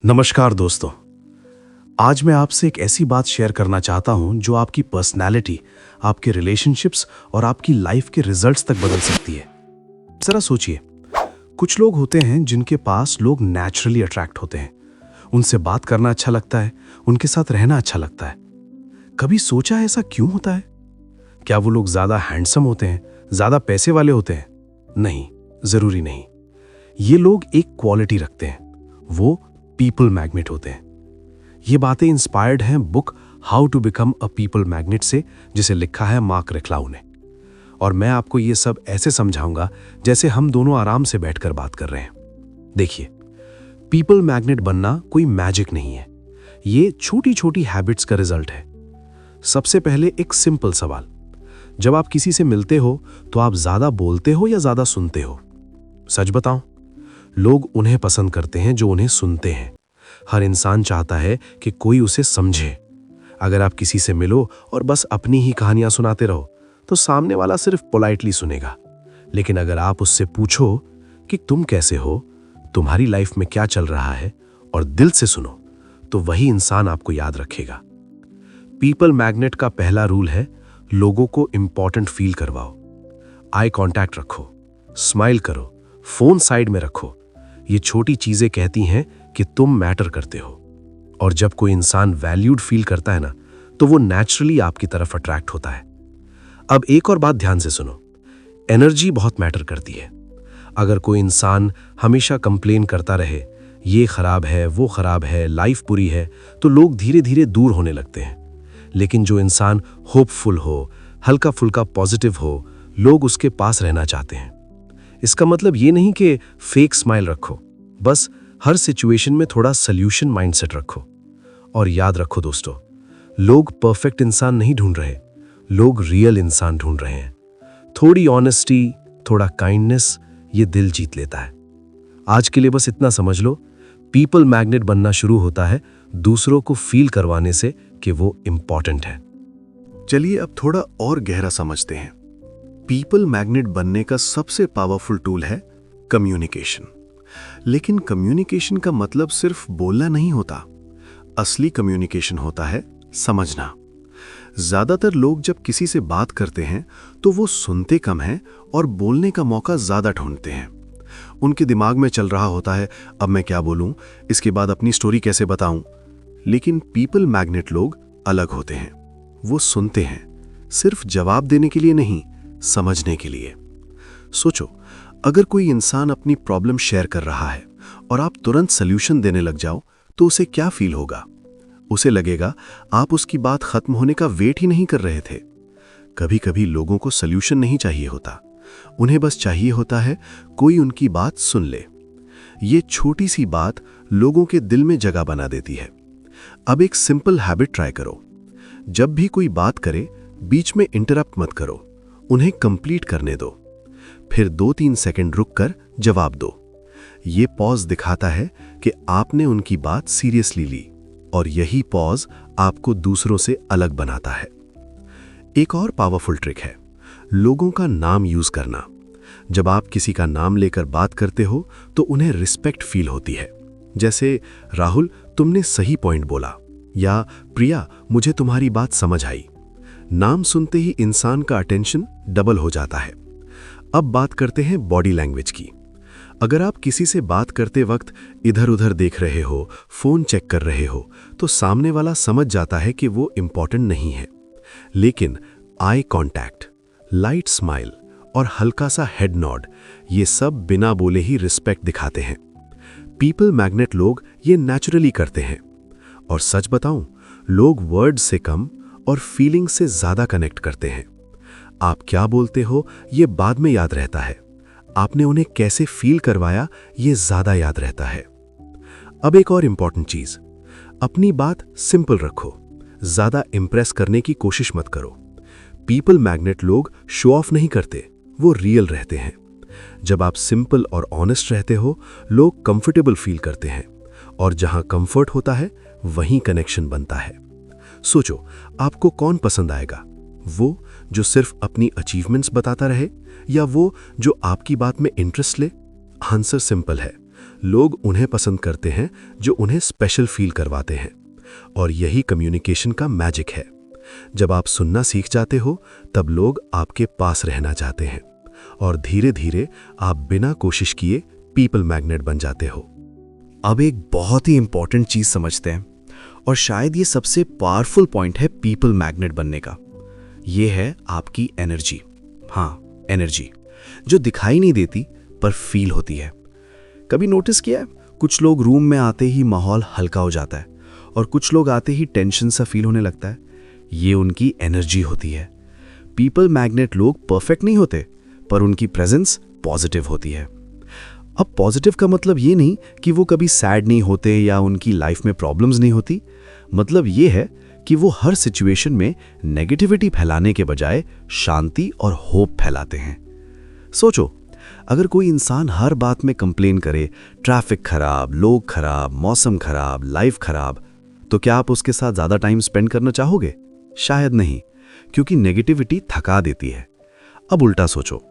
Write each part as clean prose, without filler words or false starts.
नमस्कार दोस्तों। आज मैं आपसे एक ऐसी बात शेयर करना चाहता हूं जो आपकी पर्सनैलिटी, आपके रिलेशनशिप्स और आपकी लाइफ के रिजल्ट्स तक बदल सकती है। जरा सोचिए, कुछ लोग होते हैं जिनके पास लोग नेचुरली अट्रैक्ट होते हैं। उनसे बात करना अच्छा लगता है, उनके साथ रहना अच्छा लगता है। कभी सोचा है ऐसा क्यों होता है? क्या वो लोग ज्यादा हैंडसम होते हैं, ज्यादा पैसे वाले होते हैं? नहीं, जरूरी नहीं। ये लोग एक क्वालिटी रखते हैं, वो पीपल मैग्नेट होते हैं। ये बातें इंस्पायर्ड हैं book how to become a people magnet से, जिसे लिखा है मार्क रेक्लाउ ने। और मैं आपको ये सब ऐसे समझाऊंगा जैसे हम दोनों आराम से बैठकर बात कर रहे हैं। देखिए, पीपल मैग्नेट बनना कोई मैजिक नहीं है, ये छोटी छोटी हैबिट्स का रिजल्ट है। सबसे पहले एक सिंपल सवाल, जब आप किसी से मिलते हो तो आप ज्यादा बोलते हो या ज्यादा सुनते हो? सच बताओ, लोग उन्हें पसंद करते हैं जो उन्हें सुनते हैं। हर इंसान चाहता है कि कोई उसे समझे। अगर आप किसी से मिलो और बस अपनी ही कहानियां सुनाते रहो तो सामने वाला सिर्फ पोलाइटली सुनेगा। लेकिन अगर आप उससे पूछो कि तुम कैसे हो, तुम्हारी लाइफ में क्या चल रहा है, और दिल से सुनो, तो वही इंसान आपको याद रखेगा। पीपल मैग्नेट का पहला रूल है, लोगों को इंपॉर्टेंट फील करवाओ। आई कांटेक्ट रखो, स्माइल करो, फोन साइड में रखो। ये छोटी चीजें कहती हैं कि तुम मैटर करते हो। और जब कोई इंसान वैल्यूड फील करता है ना, तो वो नेचुरली आपकी तरफ अट्रैक्ट होता है। अब एक और बात ध्यान से सुनो, एनर्जी बहुत मैटर करती है। अगर कोई इंसान हमेशा कंप्लेन करता रहे, ये खराब है, वो खराब है, लाइफ बुरी है, तो लोग धीरे धीरे दूर होने लगते हैं। लेकिन जो इंसान होपफुल हो, हल्का फुल्का पॉजिटिव हो, लोग उसके पास रहना चाहते हैं। इसका मतलब ये नहीं कि फेक स्माइल रखो, बस हर सिचुएशन में थोड़ा सॉल्यूशन माइंडसेट रखो। और याद रखो दोस्तों, लोग परफेक्ट इंसान नहीं ढूंढ रहे, लोग रियल इंसान ढूंढ रहे हैं। थोड़ी ऑनेस्टी, थोड़ा काइंडनेस, ये दिल जीत लेता है। आज के लिए बस इतना समझ लो, पीपल मैग्नेट बनना शुरू होता है दूसरों को फील करवाने से कि वो इंपॉर्टेंट है। चलिए अब थोड़ा और गहरा समझते हैं। पीपल मैग्नेट बनने का सबसे पावरफुल टूल है कम्युनिकेशन। लेकिन कम्युनिकेशन का मतलब सिर्फ बोलना नहीं होता। असली कम्युनिकेशन होता है समझना। ज्यादातर लोग जब किसी से बात करते हैं तो वो सुनते कम हैं और बोलने का मौका ज्यादा ढूंढते हैं। उनके दिमाग में चल रहा होता है, अब मैं क्या बोलूं, इसके बाद अपनी स्टोरी कैसे बताऊं। लेकिन पीपल मैग्नेट लोग अलग होते हैं। वो सुनते हैं, सिर्फ जवाब देने के लिए नहीं, समझने के लिए। सोचो, अगर कोई इंसान अपनी प्रॉब्लम शेयर कर रहा है और आप तुरंत सल्यूशन देने लग जाओ तो उसे क्या फील होगा? उसे लगेगा आप उसकी बात खत्म होने का वेट ही नहीं कर रहे थे। कभी कभी लोगों को सल्यूशन नहीं चाहिए होता, उन्हें बस चाहिए होता है कोई उनकी बात सुन ले। ये छोटी सी बात लोगों के दिल में जगह बना देती है। अब एक सिंपल हैबिट ट्राई करो। जब भी कोई बात करे, बीच में इंटरप्ट मत करो, उन्हें कंप्लीट करने दो। फिर 2-3 सेकंड रुककर जवाब दो। ये पॉज दिखाता है कि आपने उनकी बात सीरियसली ली, और यही पॉज आपको दूसरों से अलग बनाता है। एक और पावरफुल ट्रिक है लोगों का नाम यूज करना। जब आप किसी का नाम लेकर बात करते हो तो उन्हें रिस्पेक्ट फील होती है। जैसे, राहुल तुमने सही पॉइंट बोला, या प्रिया मुझे तुम्हारी बात समझ आई। नाम सुनते ही इंसान का अटेंशन डबल हो जाता है। अब बात करते हैं बॉडी लैंग्वेज की। अगर आप किसी से बात करते वक्त इधर उधर देख रहे हो, फोन चेक कर रहे हो, तो सामने वाला समझ जाता है कि वो इंपॉर्टेंट नहीं है। लेकिन आई कांटेक्ट, लाइट स्माइल और हल्का सा हेड नॉड, ये सब बिना बोले ही रिस्पेक्ट दिखाते हैं। पीपल मैग्नेट लोग ये नेचुरली करते हैं। और सच बताऊं, लोग वर्ड से कम और फीलिंग से ज्यादा कनेक्ट करते हैं। आप क्या बोलते हो ये बाद में याद रहता है, आपने उन्हें कैसे फील करवाया ये ज्यादा याद रहता है। अब एक और इंपॉर्टेंट चीज, अपनी बात सिंपल रखो, ज्यादा इंप्रेस करने की कोशिश मत करो। पीपल मैग्नेट लोग शो ऑफ नहीं करते, वो रियल रहते हैं। जब आप सिंपल और ऑनेस्ट रहते हो, लोग कंफर्टेबल फील करते हैं, और जहां कंफर्ट होता है वहीं कनेक्शन बनता है। सोचो, आपको कौन पसंद आएगा? वो जो सिर्फ अपनी अचीवमेंट्स बताता रहे, या वो जो आपकी बात में इंटरेस्ट ले? आंसर सिंपल है, लोग उन्हें पसंद करते हैं जो उन्हें स्पेशल फील करवाते हैं, और यही कम्युनिकेशन का मैजिक है। जब आप सुनना सीख जाते हो तब लोग आपके पास रहना चाहते हैं, और धीरे धीरे आप बिना कोशिश किए पीपल मैग्नेट बन जाते हो। अब एक बहुत ही इंपॉर्टेंट चीज समझते हैं, और शायद ये सबसे पावरफुल पॉइंट है पीपल मैग्नेट बनने का। ये है आपकी एनर्जी। हाँ, एनर्जी जो दिखाई नहीं देती पर फील होती है। कभी नोटिस किया है, कुछ लोग रूम में आते ही माहौल हल्का हो जाता है, और कुछ लोग आते ही टेंशन सा फील होने लगता है। ये उनकी एनर्जी होती है। पीपल मैग्नेट लोग परफेक्ट नहीं होते, पर उनकी प्रेजेंस पॉजिटिव होती है। अब पॉजिटिव का मतलब ये नहीं कि वो कभी सैड नहीं होते या उनकी लाइफ में प्रॉब्लम्स नहीं होती। मतलब ये है कि वो हर सिचुएशन में नेगेटिविटी फैलाने के बजाय शांति और होप फैलाते हैं। सोचो, अगर कोई इंसान हर बात में कंप्लेन करे, ट्रैफिक खराब, लोग खराब, मौसम खराब, लाइफ खराब, तो क्या आप उसके साथ ज़्यादा टाइम स्पेंड करना चाहोगे? शायद नहीं, क्योंकि नेगेटिविटी थका देती है। अब उल्टा सोचो,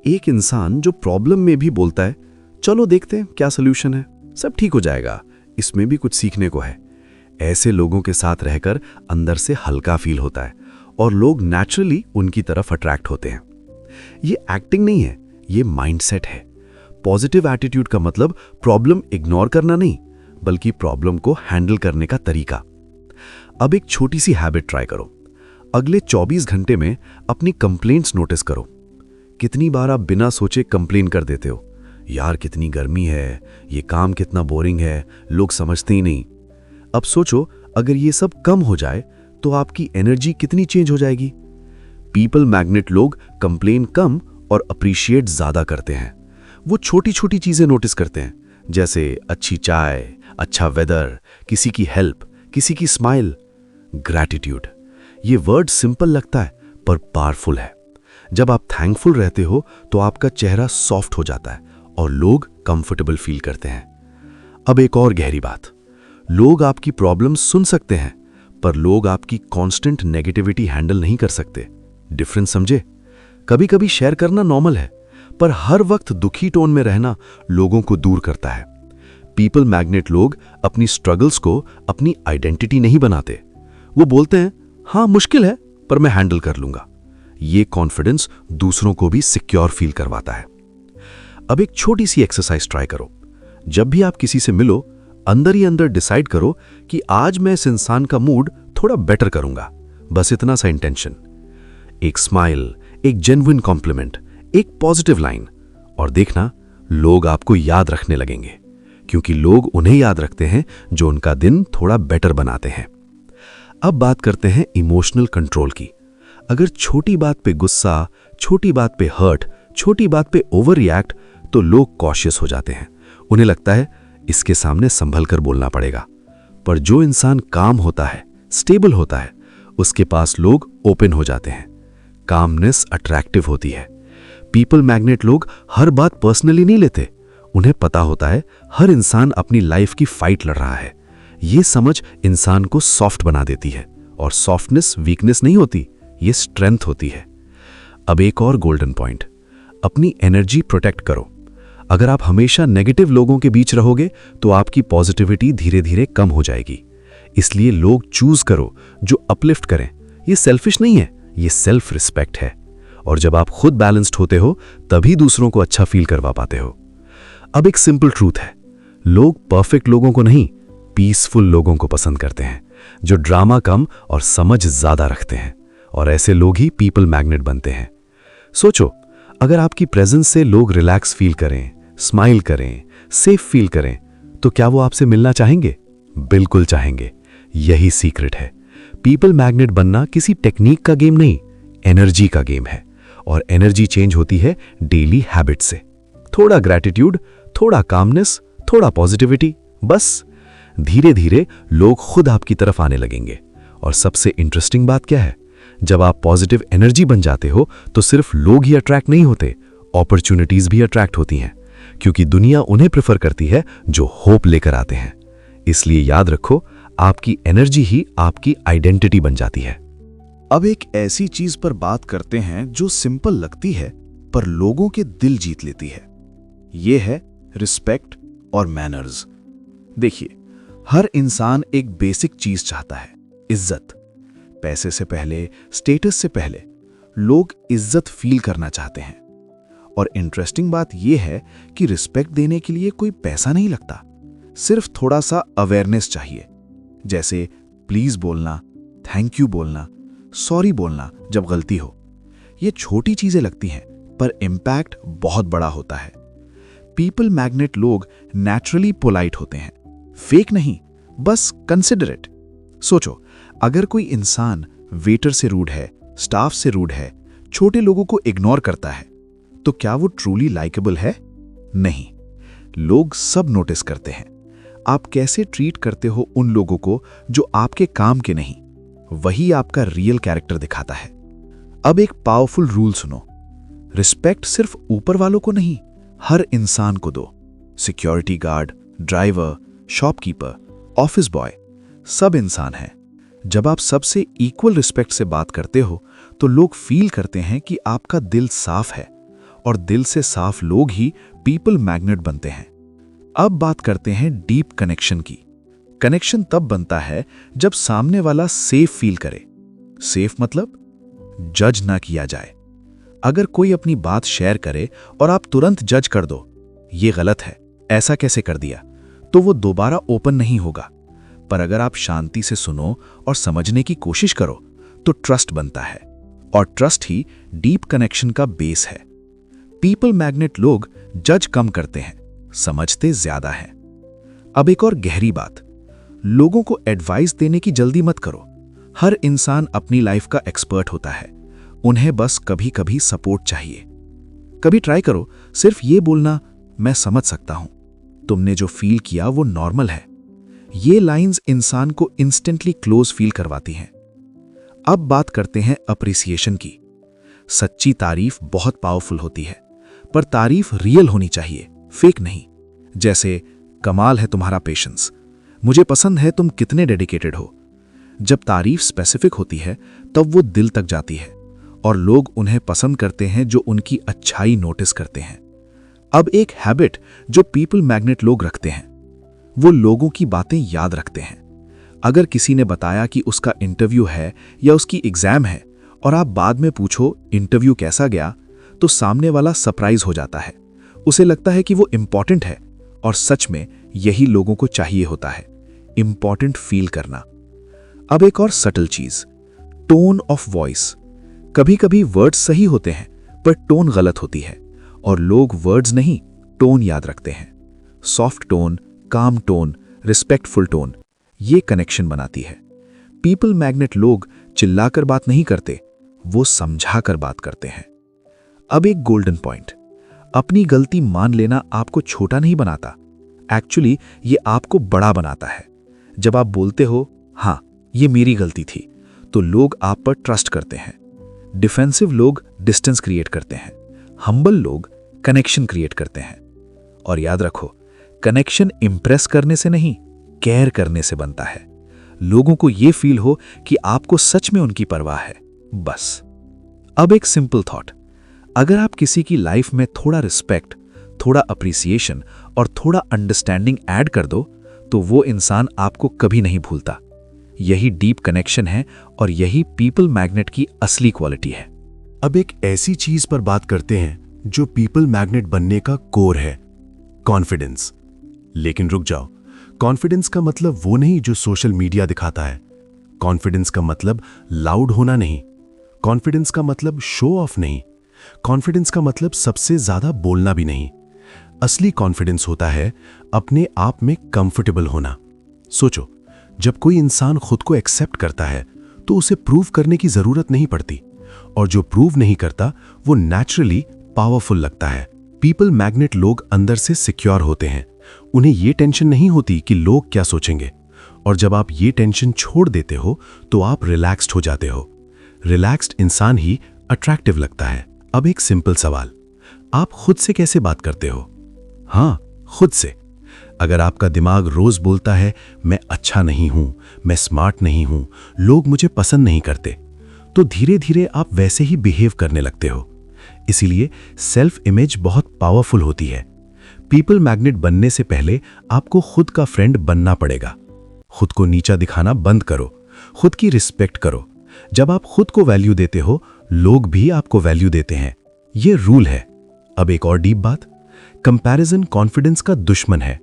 एक इंसान जो प्रॉब्लम में भी बोलता है, चलो देखते हैं क्या सोल्यूशन है, सब ठीक हो जाएगा, इसमें भी कुछ सीखने को है। ऐसे लोगों के साथ रहकर अंदर से हल्का फील होता है, और लोग नेचुरली उनकी तरफ अट्रैक्ट होते हैं। ये एक्टिंग नहीं है, ये माइंडसेट है। पॉजिटिव एटीट्यूड का मतलब प्रॉब्लम इग्नोर करना नहीं, बल्कि प्रॉब्लम को हैंडल करने का तरीका। अब एक छोटी सी हैबिट ट्राई करो। अगले 24 घंटे में अपनी कंप्लेंट्स नोटिस करो। कितनी बार आप बिना सोचे कंप्लेन कर देते हो, यार कितनी गर्मी है, ये काम कितना बोरिंग है, लोग समझते ही नहीं। अब सोचो, अगर ये सब कम हो जाए तो आपकी एनर्जी कितनी चेंज हो जाएगी। पीपल मैग्नेट लोग कंप्लेन कम और अप्रिशिएट ज्यादा करते हैं। वो छोटी छोटी चीजें नोटिस करते हैं, जैसे अच्छी चाय, अच्छा वेदर, किसी की हेल्प, किसी की स्माइल। ग्रैटिट्यूड, ये वर्ड सिंपल लगता है पर पावरफुल है। जब आप थैंकफुल रहते हो तो आपका चेहरा सॉफ्ट हो जाता है और लोग कंफर्टेबल फील करते हैं। अब एक और गहरी बात, लोग आपकी प्रॉब्लम सुन सकते हैं, पर लोग आपकी कांस्टेंट नेगेटिविटी हैंडल नहीं कर सकते। डिफरेंस समझे? कभी कभी शेयर करना नॉर्मल है, पर हर वक्त दुखी टोन में रहना लोगों को दूर करता है। पीपल मैग्नेट लोग अपनी स्ट्रगल्स को अपनी आइडेंटिटी नहीं बनाते। वो बोलते हैं, हाँ मुश्किल है पर मैं हैंडल कर लूंगा। ये कॉन्फिडेंस दूसरों को भी सिक्योर फील करवाता है। अब एक छोटी सी एक्सरसाइज ट्राई करो। जब भी आप किसी से मिलो, अंदर ही अंदर डिसाइड करो कि आज मैं इस इंसान का मूड थोड़ा बेटर करूंगा। बस इतना सा इंटेंशन, एक स्माइल, एक जेन्युइन कॉम्प्लीमेंट, एक पॉजिटिव लाइन, और देखना लोग आपको याद रखने लगेंगे, क्योंकि लोग उन्हें याद रखते हैं जो उनका दिन थोड़ा बेटर बनाते हैं। अब बात करते हैं इमोशनल कंट्रोल की। अगर छोटी बात पे गुस्सा, छोटी बात पे हर्ट, छोटी बात पे ओवर रिएक्ट, तो लोग कॉशियस हो जाते हैं। उन्हें लगता है इसके सामने संभल कर बोलना पड़ेगा। पर जो इंसान काम होता है, स्टेबल होता है, उसके पास लोग ओपन हो जाते हैं। कामनेस अट्रैक्टिव होती है। पीपल मैग्नेट लोग हर बात पर्सनली नहीं लेते। उन्हें पता होता है हर इंसान अपनी लाइफ की फाइट लड़ रहा है। ये समझ इंसान को सॉफ्ट बना देती है, और सॉफ्टनेस वीकनेस नहीं होती, ये स्ट्रेंथ होती है। अब एक और गोल्डन पॉइंट, अपनी एनर्जी प्रोटेक्ट करो। अगर आप हमेशा नेगेटिव लोगों के बीच रहोगे तो आपकी पॉजिटिविटी धीरे धीरे कम हो जाएगी। इसलिए लोग चूज करो जो अपलिफ्ट करें। ये सेल्फिश नहीं है, ये सेल्फ रिस्पेक्ट है। और जब आप खुद बैलेंस्ड होते हो तभी दूसरों को अच्छा फील करवा पाते हो। अब एक सिंपल ट्रूथ है, लोग परफेक्ट लोगों को नहीं, पीसफुल लोगों को पसंद करते हैं, जो ड्रामा कम और समझ ज्यादा रखते हैं। और ऐसे लोग ही पीपल मैग्नेट बनते हैं। सोचो, अगर आपकी प्रेजेंस से लोग रिलैक्स फील करें, स्माइल करें, सेफ फील करें, तो क्या वो आपसे मिलना चाहेंगे? बिल्कुल चाहेंगे। यही सीक्रेट है। पीपल मैग्नेट बनना किसी टेक्निक का गेम नहीं, एनर्जी का गेम है। और एनर्जी चेंज होती है डेली हैबिट से। थोड़ा ग्रैटिट्यूड, थोड़ा कामनेस, थोड़ा पॉजिटिविटी, बस धीरे धीरे लोग खुद आपकी तरफ आने लगेंगे। और सबसे इंटरेस्टिंग बात क्या है, जब आप पॉजिटिव एनर्जी बन जाते हो तो सिर्फ लोग ही अट्रैक्ट नहीं होते, अपॉर्चुनिटीज भी अट्रैक्ट होती हैं, क्योंकि दुनिया उन्हें प्रेफर करती है जो होप लेकर आते हैं। इसलिए याद रखो, आपकी एनर्जी ही आपकी आइडेंटिटी बन जाती है। अब एक ऐसी चीज पर बात करते हैं जो सिंपल लगती है पर लोगों के दिल जीत लेती है। ये है रिस्पेक्ट और मैनर्स। देखिए, हर इंसान एक बेसिक चीज चाहता है, इज्जत। पैसे से पहले, स्टेटस से पहले लोग इज्जत फील करना चाहते हैं। और इंटरेस्टिंग बात यह है कि रिस्पेक्ट देने के लिए कोई पैसा नहीं लगता, सिर्फ थोड़ा सा अवेयरनेस चाहिए। जैसे प्लीज बोलना, थैंक यू बोलना, सॉरी बोलना जब गलती हो। ये छोटी चीजें लगती हैं पर इम्पैक्ट बहुत बड़ा होता है। पीपल मैग्नेट लोग नेचुरली पोलाइट होते हैं, फेक नहीं, बस कंसिडरेट। सोचो, अगर कोई इंसान वेटर से रूड है, स्टाफ से रूड है, छोटे लोगों को इग्नोर करता है, तो क्या वो ट्रूली लाइकेबल है? नहीं। लोग सब नोटिस करते हैं। आप कैसे ट्रीट करते हो उन लोगों को जो आपके काम के नहीं, वही आपका रियल कैरेक्टर दिखाता है। अब एक पावरफुल रूल सुनो, रिस्पेक्ट सिर्फ ऊपर वालों को नहीं, हर इंसान को दो। Security guard, driver, shopkeeper, office boy, सब इंसान हैं। जब आप सबसे इक्वल रिस्पेक्ट से बात करते हो तो लोग फील करते हैं कि आपका दिल साफ है, और दिल से साफ लोग ही पीपल मैग्नेट बनते हैं। अब बात करते हैं डीप कनेक्शन की। कनेक्शन तब बनता है जब सामने वाला सेफ फील करे। सेफ मतलब जज ना किया जाए। अगर कोई अपनी बात शेयर करे और आप तुरंत जज कर दो, ये गलत है, ऐसा कैसे कर दिया, तो वो दोबारा ओपन नहीं होगा। पर अगर आप शांति से सुनो और समझने की कोशिश करो तो ट्रस्ट बनता है, और ट्रस्ट ही डीप कनेक्शन का बेस है। पीपल मैग्नेट लोग जज कम करते हैं, समझते ज्यादा हैं। अब एक और गहरी बात, लोगों को एडवाइस देने की जल्दी मत करो। हर इंसान अपनी लाइफ का एक्सपर्ट होता है, उन्हें बस कभी कभी सपोर्ट चाहिए। कभी ट्राई करो सिर्फ ये बोलना, मैं समझ सकता हूं, तुमने जो फील किया वो नॉर्मल है। ये लाइंस इंसान को इंस्टेंटली क्लोज फील करवाती हैं। अब बात करते हैं अप्रिसिएशन की। सच्ची तारीफ बहुत पावरफुल होती है, पर तारीफ रियल होनी चाहिए, फेक नहीं। जैसे, कमाल है तुम्हारा पेशेंस, मुझे पसंद है तुम कितने डेडिकेटेड हो। जब तारीफ स्पेसिफिक होती है तब वो दिल तक जाती है, और लोग उन्हें पसंद करते हैं जो उनकी अच्छाई नोटिस करते हैं। अब एक हैबिट जो पीपल मैग्नेट लोग रखते हैं, वो लोगों की बातें याद रखते हैं। अगर किसी ने बताया कि उसका इंटरव्यू है या उसकी एग्जाम है, और आप बाद में पूछो इंटरव्यू कैसा गया, तो सामने वाला सरप्राइज हो जाता है। उसे लगता है कि वो इंपॉर्टेंट है, और सच में यही लोगों को चाहिए होता है, इंपॉर्टेंट फील करना। अब एक और सटल चीज, टोन ऑफ वॉइस। कभी कभी वर्ड्स सही होते हैं पर टोन गलत होती है, और लोग वर्ड्स नहीं, टोन याद रखते हैं। सॉफ्ट टोन, काम टोन, रिस्पेक्टफुल टोन, ये कनेक्शन बनाती है। पीपल मैग्नेट लोग चिल्लाकर बात नहीं करते, वो समझाकर बात करते हैं। अब एक गोल्डन पॉइंट, अपनी गलती मान लेना आपको छोटा नहीं बनाता, एक्चुअली ये आपको बड़ा बनाता है। जब आप बोलते हो हाँ ये मेरी गलती थी, तो लोग आप पर ट्रस्ट करते हैं। डिफेंसिव लोग डिस्टेंस क्रिएट करते हैं, हम्बल लोग कनेक्शन क्रिएट करते हैं। और याद रखो, कनेक्शन इंप्रेस करने से नहीं, केयर करने से बनता है। लोगों को यह फील हो कि आपको सच में उनकी परवाह है, बस। अब एक सिंपल थॉट, अगर आप किसी की लाइफ में थोड़ा रिस्पेक्ट, थोड़ा अप्रिसिएशन और थोड़ा अंडरस्टैंडिंग ऐड कर दो, तो वो इंसान आपको कभी नहीं भूलता। यही डीप कनेक्शन है, और यही पीपल मैग्नेट की असली क्वालिटी है। अब एक ऐसी चीज पर बात करते हैं जो पीपल मैग्नेट बनने का कोर है, कॉन्फिडेंस। लेकिन रुक जाओ, कॉन्फिडेंस का मतलब वो नहीं जो सोशल मीडिया दिखाता है। कॉन्फिडेंस का मतलब लाउड होना नहीं, कॉन्फिडेंस का मतलब शो ऑफ नहीं, कॉन्फिडेंस का मतलब सबसे ज्यादा बोलना भी नहीं। असली कॉन्फिडेंस होता है अपने आप में कंफर्टेबल होना। सोचो, जब कोई इंसान खुद को एक्सेप्ट करता है तो उसे प्रूव करने की जरूरत नहीं पड़ती, और जो प्रूव नहीं करता वो नेचुरली पावरफुल लगता है। पीपल मैग्नेट लोग अंदर से सिक्योर होते हैं, उन्हें ये टेंशन नहीं होती कि लोग क्या सोचेंगे, और जब आप ये टेंशन छोड़ देते हो तो आप रिलैक्स्ड हो जाते हो। रिलैक्स्ड इंसान ही अट्रैक्टिव लगता है। अब एक सिंपल सवाल, आप खुद से कैसे बात करते हो? हाँ, खुद से। अगर आपका दिमाग रोज बोलता है मैं अच्छा नहीं हूं, मैं स्मार्ट नहीं हूं, लोग मुझे पसंद नहीं करते, तो धीरे धीरे आप वैसे ही बिहेव करने लगते हो। इसीलिए सेल्फ इमेज बहुत पावरफुल होती है। पीपल मैग्नेट बनने से पहले आपको खुद का फ्रेंड बनना पड़ेगा। खुद को नीचा दिखाना बंद करो, खुद की रिस्पेक्ट करो। जब आप खुद को वैल्यू देते हो, लोग भी आपको वैल्यू देते हैं। ये रूल है। अब एक और डीप बात, कंपैरिजन कॉन्फिडेंस का दुश्मन है।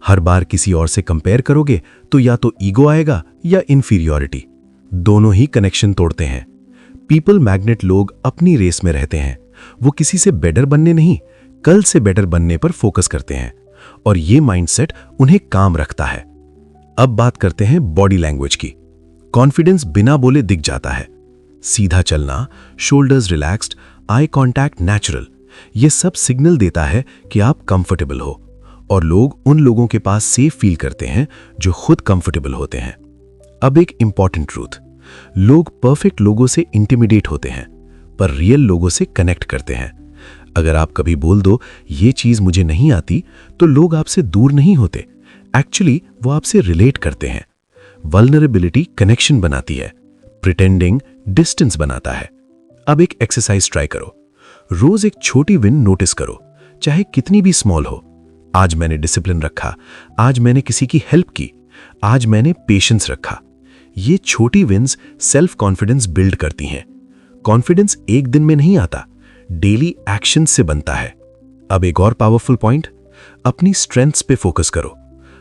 हर बार किसी और से कंपेयर करोगे तो या तो ईगो आएगा या इंफीरियॉरिटी। दोनों ही कनेक्शन तोड़ते हैं। पीपल मैग्नेट लोग अपनी रेस में रहते हैं। वो किसी से बेटर बनने नहीं, कल से बेटर बनने पर फोकस करते हैं, और ये माइंडसेट उन्हें काम रखता है। अब बात करते हैं बॉडी लैंग्वेज की। कॉन्फिडेंस बिना बोले दिख जाता है। सीधा चलना, shoulders relaxed, eye contact natural, ये सब सिग्नल देता है कि आप कंफर्टेबल हो, और लोग उन लोगों के पास सेफ फील करते हैं जो खुद कंफर्टेबल होते हैं। अब एक इंपॉर्टेंट ट्रूथ, लोग परफेक्ट लोगों से इंटिमिडेट होते हैं, पर रियल लोगों से कनेक्ट करते हैं। अगर आप कभी बोल दो ये चीज मुझे नहीं आती, तो लोग आपसे दूर नहीं होते, एक्चुअली वो आपसे रिलेट करते हैं। वल्नरेबिलिटी कनेक्शन बनाती है, प्रिटेंडिंग डिस्टेंस बनाता है। अब एक एक्सरसाइज ट्राई करो। रोज एक छोटी विन नोटिस करो, चाहे कितनी भी स्मॉल हो। आज मैंने डिसिप्लिन रखा, आज मैंने किसी की हेल्प की, आज मैंने पेशेंस रखा। ये छोटी विन्स सेल्फ कॉन्फिडेंस बिल्ड करती हैं। कॉन्फिडेंस एक दिन में नहीं आता, डेली एक्शन से बनता है। अब एक और पावरफुल पॉइंट, अपनी स्ट्रेंथ्स पे फोकस करो।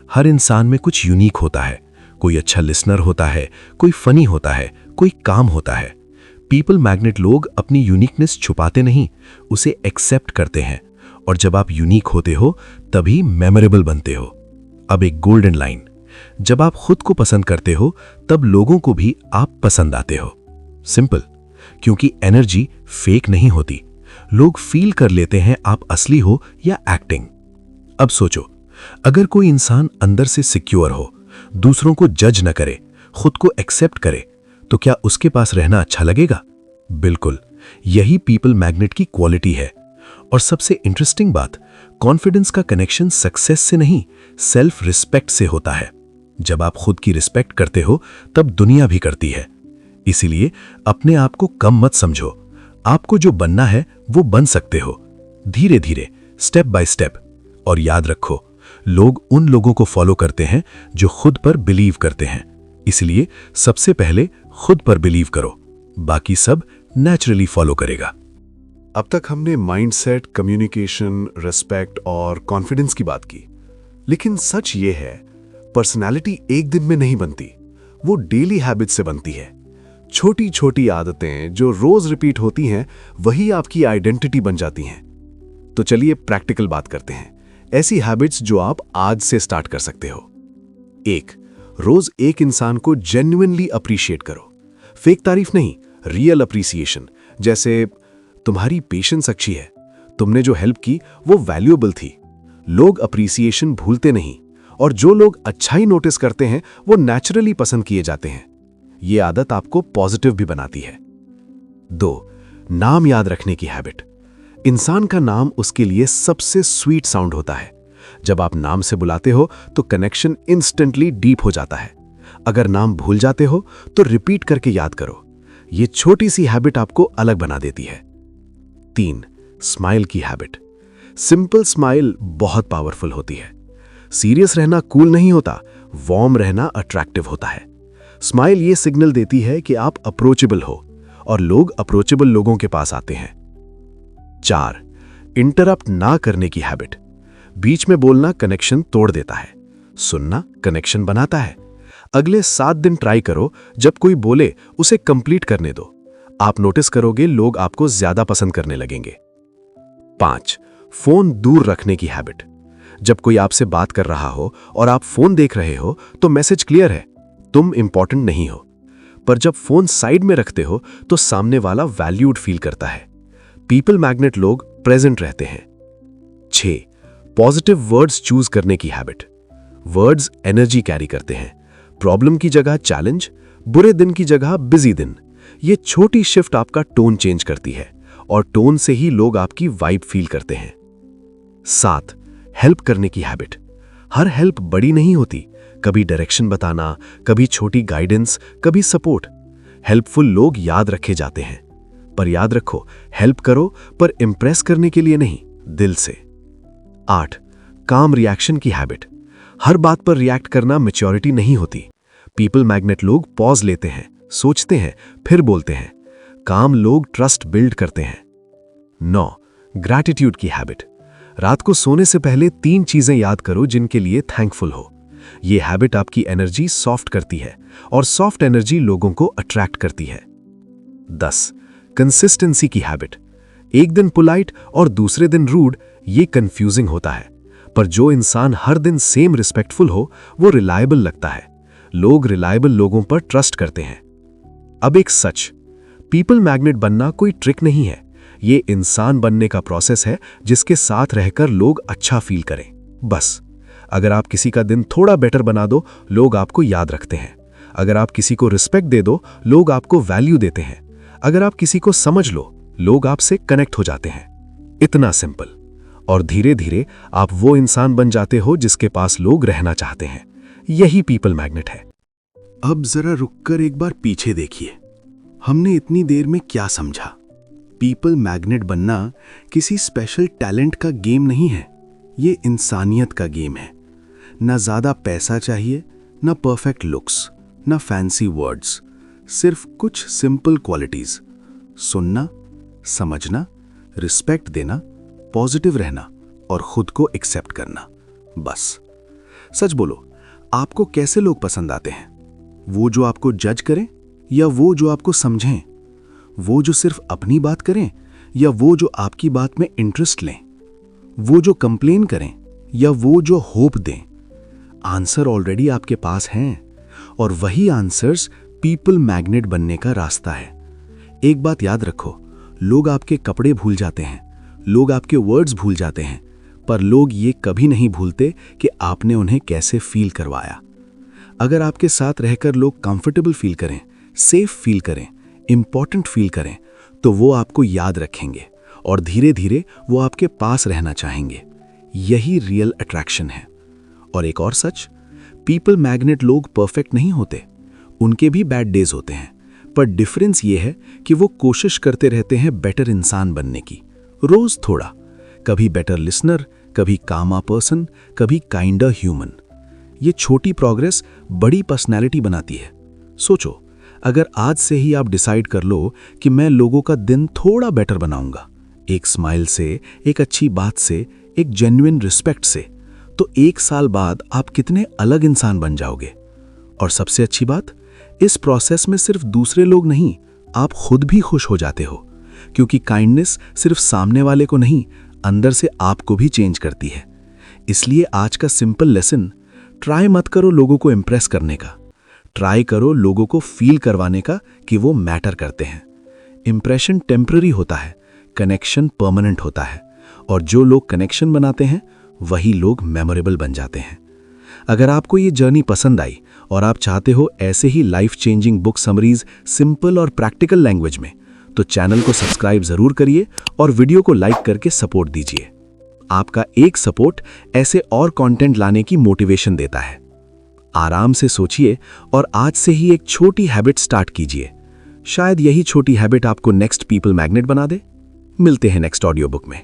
हर इंसान में कुछ यूनिक होता है। कोई अच्छा लिसनर होता है, कोई फनी होता है, कोई काम होता है। पीपल मैग्नेट लोग अपनी यूनिकनेस छुपाते नहीं, उसे एक्सेप्ट करते हैं, और जब आप यूनिक होते हो तभी मेमोरेबल बनते हो। अब एक गोल्डन लाइन, जब आप खुद को पसंद करते हो तब लोगों को भी आप पसंद आते हो। सिंपल, क्योंकि एनर्जी फेक नहीं होती। लोग फील कर लेते हैं आप असली हो या एक्टिंग। अब सोचो, अगर कोई इंसान अंदर से सिक्योर हो, दूसरों को जज न करे, खुद को एक्सेप्ट करे, तो क्या उसके पास रहना अच्छा लगेगा? बिल्कुल, यही पीपल मैग्नेट की क्वालिटी है। और सबसे इंटरेस्टिंग बात, कॉन्फिडेंस का कनेक्शन सक्सेस से नहीं, सेल्फ रिस्पेक्ट से होता है। जब आप खुद की रिस्पेक्ट करते हो तब दुनिया भी करती है। इसीलिए अपने आप को कम मत समझो। आपको जो बनना है वो बन सकते हो, धीरे धीरे, स्टेप बाय स्टेप। और याद रखो, लोग उन लोगों को फॉलो करते हैं जो खुद पर बिलीव करते हैं। इसलिए सबसे पहले खुद पर बिलीव करो, बाकी सब नेचुरली फॉलो करेगा। अब तक हमने माइंडसेट, कम्युनिकेशन, रिस्पेक्ट और कॉन्फिडेंस की बात की, लेकिन सच ये है, पर्सनालिटी एक दिन में नहीं बनती, वो डेली हैबिट से बनती है। छोटी छोटी आदतें जो रोज रिपीट होती हैं, वही आपकी आइडेंटिटी बन जाती हैं। तो चलिए प्रैक्टिकल बात करते हैं, ऐसी हैबिट्स जो आप आज से स्टार्ट कर सकते हो। 1, रोज एक इंसान को जेन्युइनली अप्रिशिएट करो। फेक तारीफ नहीं, रियल अप्रिसिएशन। जैसे, तुम्हारी पेशेंस अच्छी है, तुमने जो हेल्प की वो वैल्यूएबल थी। लोग अप्रिसिएशन भूलते नहीं, और जो लोग अच्छाई नोटिस करते हैं वो नेचुरली पसंद किए जाते हैं। ये आदत आपको पॉजिटिव भी बनाती है। 2, नाम याद रखने की हैबिट। इंसान का नाम उसके लिए सबसे स्वीट साउंड होता है। जब आप नाम से बुलाते हो तो कनेक्शन इंस्टेंटली डीप हो जाता है। अगर नाम भूल जाते हो तो रिपीट करके याद करो। ये छोटी सी हैबिट आपको अलग बना देती है। 3, स्माइल की हैबिट। सिंपल स्माइल बहुत पावरफुल होती है। सीरियस रहना कूल नहीं होता, वार्म रहना अट्रैक्टिव होता है। स्माइल ये सिग्नल देती है कि आप अप्रोचेबल हो, और लोग अप्रोचेबल लोगों के पास आते हैं। 4, इंटरप्ट ना करने की हैबिट। बीच में बोलना कनेक्शन तोड़ देता है, सुनना कनेक्शन बनाता है। अगले 7 दिन ट्राई करो, जब कोई बोले उसे कंप्लीट करने दो। आप नोटिस करोगे लोग आपको ज्यादा पसंद करने लगेंगे। 5, फोन दूर रखने की हैबिट। जब कोई आपसे बात कर रहा हो और आप फोन देख रहे हो तो मैसेज क्लियर है, तुम इंपॉर्टेंट नहीं हो। पर जब फोन साइड में रखते हो तो सामने वाला वैल्यूड फील करता है। पीपल मैग्नेट लोग प्रेजेंट रहते हैं। 6, पॉजिटिव वर्ड्स चूज करने की हैबिट। वर्ड्स एनर्जी कैरी करते हैं। प्रॉब्लम की जगह चैलेंज, बुरे दिन की जगह बिजी दिन। ये छोटी शिफ्ट आपका टोन चेंज करती है, और टोन से ही लोग आपकी वाइब फील करते हैं। 7, हेल्प करने की हैबिट। हर हेल्प बड़ी नहीं होती, कभी डायरेक्शन बताना, कभी छोटी गाइडेंस, कभी सपोर्ट। हेल्पफुल लोग याद रखे जाते हैं। पर याद रखो, हेल्प करो पर इंप्रेस करने के लिए नहीं, दिल से। 8, काम रिएक्शन की हैबिट। हर बात पर रिएक्ट करना मैच्योरिटी नहीं होती। पीपल मैग्नेट लोग पॉज लेते हैं, सोचते हैं, फिर बोलते हैं। काम लोग ट्रस्ट बिल्ड करते हैं। 9. ग्रैटिट्यूड की हैबिट। रात को सोने से पहले 3 चीजें याद करो जिनके लिए थैंकफुल हो। यह हैबिट आपकी एनर्जी सॉफ्ट करती है और सॉफ्ट एनर्जी लोगों को अट्रैक्ट करती है। 10. कंसिस्टेंसी की हैबिट। एक दिन पोलाइट और दूसरे दिन रूड, ये कंफ्यूजिंग होता है, पर जो इंसान हर दिन सेम रिस्पेक्टफुल हो वो रिलायबल लगता है। लोग रिलायबल लोगों पर ट्रस्ट करते हैं। अब एक सच, पीपल मैग्नेट बनना कोई ट्रिक नहीं है। ये इंसान बनने का प्रोसेस है जिसके साथ रहकर लोग अच्छा फील करें। बस अगर आप किसी का दिन थोड़ा बेटर बना दो, लोग आपको याद रखते हैं। अगर आप किसी को रिस्पेक्ट दे दो, लोग आपको वैल्यू देते हैं। अगर आप किसी को समझ लो, लोग आपसे कनेक्ट हो जाते हैं। इतना सिंपल। और धीरे धीरे आप वो इंसान बन जाते हो जिसके पास लोग रहना चाहते हैं। यही पीपल मैग्नेट है। अब जरा रुककर एक बार पीछे देखिए। हमने इतनी देर में क्या समझा? पीपल मैग्नेट बनना किसी स्पेशल टैलेंट का गेम नहीं है, ये इंसानियत का गेम है। ना ज़्यादा पैसा चाहिए, ना परफेक्ट लुक्स, ना फैंसी वर्ड्स, सिर्फ कुछ सिंपल क्वालिटीज: सुनना, समझना, रिस्पेक्ट देना, पॉजिटिव रहना और खुद को एक्सेप्ट करना। बस। सच बोलो, आपको कैसे लोग पसंद आते हैं? वो जो आपको जज करें या वो जो आपको समझें? वो जो सिर्फ अपनी बात करें या वो जो आपकी बात में इंटरेस्ट लें? वो जो कंप्लेन करें या वो जो होप दें? आंसर ऑलरेडी आपके पास हैं और वही आंसर्स पीपल मैग्नेट बनने का रास्ता है। एक बात याद रखो, लोग आपके कपड़े भूल जाते हैं, लोग आपके वर्ड्स भूल जाते हैं, पर लोग ये कभी नहीं भूलते कि आपने उन्हें कैसे फील करवाया। अगर आपके साथ रहकर लोग कंफर्टेबल फील करें, सेफ फील करें, इंपॉर्टेंट फील करें, तो वो आपको याद रखेंगे और धीरे धीरे वो आपके पास रहना चाहेंगे। यही रियल अट्रैक्शन है। और एक और सच, पीपल मैग्नेट लोग परफेक्ट नहीं होते, उनके भी बैड डेज होते हैं, पर डिफरेंस ये है कि वो कोशिश करते रहते हैं बेटर इंसान बनने की, रोज थोड़ा। कभी बेटर लिसनर, कभी कामा पर्सन, कभी काइंडर ह्यूमन। ये छोटी प्रोग्रेस बड़ी पर्सनैलिटी बनाती है। सोचो, अगर आज से ही आप डिसाइड कर लो कि मैं लोगों का दिन थोड़ा बेटर बनाऊंगा, एक स्माइल से, एक अच्छी बात से, एक जेन्युइन रिस्पेक्ट से, तो 1 साल बाद आप कितने अलग इंसान बन जाओगे। और सबसे अच्छी बात, इस प्रोसेस में सिर्फ दूसरे लोग नहीं, आप खुद भी खुश हो जाते हो, क्योंकि काइंडनेस सिर्फ सामने वाले को नहीं, अंदर से आपको भी चेंज करती है। इसलिए आज का सिंपल लेसन, ट्राई मत करो लोगों को इम्प्रेस करने का, ट्राई करो लोगों को फील करवाने का कि वो मैटर करते हैं। इंप्रेशन टेम्पररी होता है, कनेक्शन परमानेंट होता है, और जो लोग कनेक्शन बनाते हैं वही लोग मेमोरेबल बन जाते हैं। अगर आपको ये जर्नी पसंद आई और आप चाहते हो ऐसे ही life changing book summaries simple और प्रैक्टिकल लैंग्वेज में, तो चैनल को सब्सक्राइब जरूर करिए और वीडियो को लाइक करके सपोर्ट दीजिए। आपका एक सपोर्ट ऐसे और कंटेंट लाने की मोटिवेशन देता है। आराम से सोचिए और आज से ही एक छोटी हैबिट स्टार्ट कीजिए। शायद यही छोटी हैबिट आपको नेक्स्ट पीपल मैग्नेट बना दे। मिलते हैं नेक्स्ट ऑडियो बुक में।